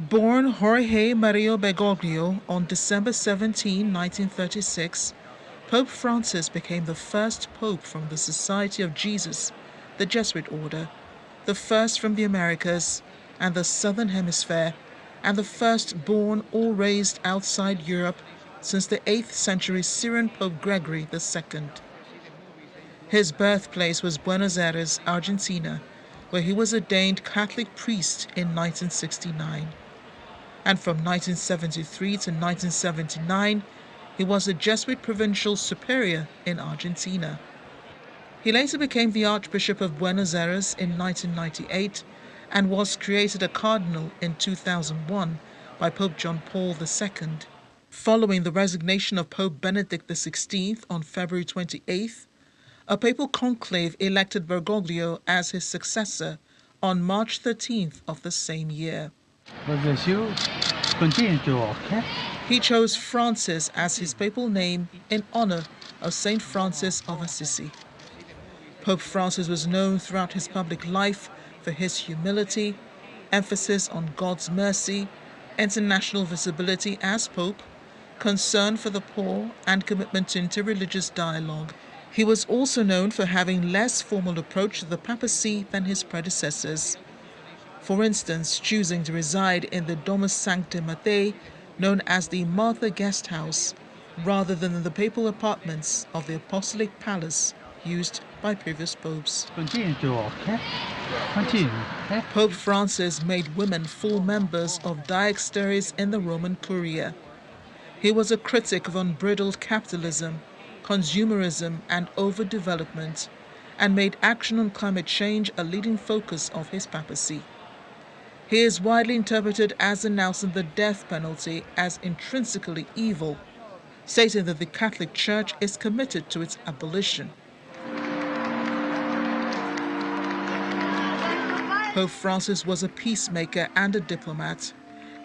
Born Jorge Mario Bergoglio on December 17, 1936, Pope Francis became the first pope from the Society of Jesus, the Jesuit order, the first from the Americas and the Southern Hemisphere, and the first born or raised outside Europe since the 8th century Syrian Pope Gregory II. His birthplace was Buenos Aires, Argentina, where he was ordained Catholic priest in 1969. And from 1973 to 1979, he was a Jesuit provincial superior in Argentina. He later became the Archbishop of Buenos Aires in 1998 and was created a cardinal in 2001 by Pope John Paul II. Following the resignation of Pope Benedict XVI on February 28th, a papal conclave elected Bergoglio as his successor on March 13th of the same year. He chose Francis as his papal name in honor of Saint Francis of Assisi. Pope Francis was known throughout his public life for his humility, emphasis on God's mercy, international visibility as Pope, concern for the poor, and commitment to interreligious dialogue. He was also known for having less formal approach to the papacy than his predecessors. For instance, choosing to reside in the Domus Sancti Mattei, known as the Martha Guest House, rather than in the papal apartments of the Apostolic Palace used by previous popes. Pope Francis made women full members of dicasteries in the Roman Curia. He was a critic of unbridled capitalism, consumerism, and overdevelopment, and made action on climate change a leading focus of his papacy. He is widely interpreted as denouncing the death penalty as intrinsically evil, stating that the Catholic Church is committed to its abolition. Pope Francis was a peacemaker and a diplomat,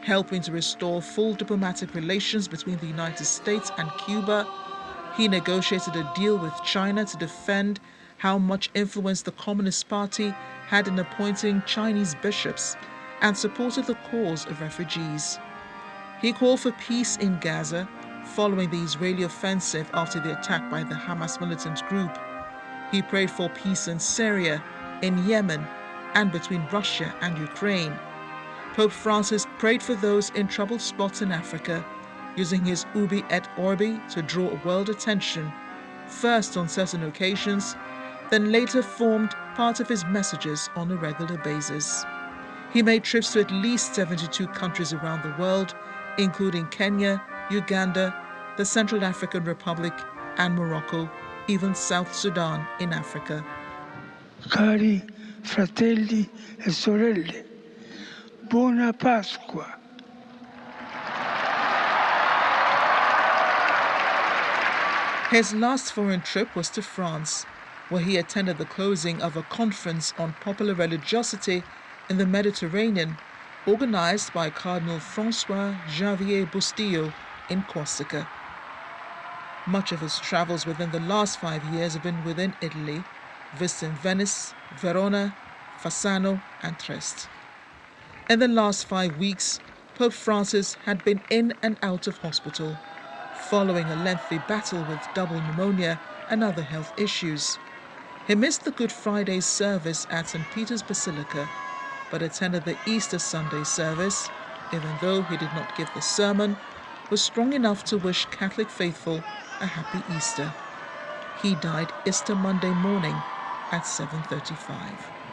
helping to restore full diplomatic relations between the United States and Cuba. He negotiated a deal with China to defend how much influence the Communist Party had in appointing Chinese bishops, and supported the cause of refugees. He called for peace in Gaza following the Israeli offensive after the attack by the Hamas militant group. He prayed for peace in Syria, in Yemen, and between Russia and Ukraine. Pope Francis prayed for those in troubled spots in Africa, using his Urbi et Orbi to draw world attention, first on certain occasions, then later formed part of his messages on a regular basis. He made trips to at least 72 countries around the world, including Kenya, Uganda, the Central African Republic, and Morocco, even South Sudan in Africa. Cari fratelli e sorelle, buona Pasqua. His last foreign trip was to France, where he attended the closing of a conference on popular religiosity in the Mediterranean, organized by Cardinal François-Xavier Bustillo in Corsica. Much of his travels within the last 5 years have been within Italy, visiting Venice, Verona, Fasano, and Trieste. In the last 5 weeks, Pope Francis had been in and out of hospital, following a lengthy battle with double pneumonia and other health issues. He missed the Good Friday service at St. Peter's Basilica, but attended the Easter Sunday service, even though he did not give the sermon, was strong enough to wish Catholic faithful a happy Easter. He died Easter Monday morning at 7:35.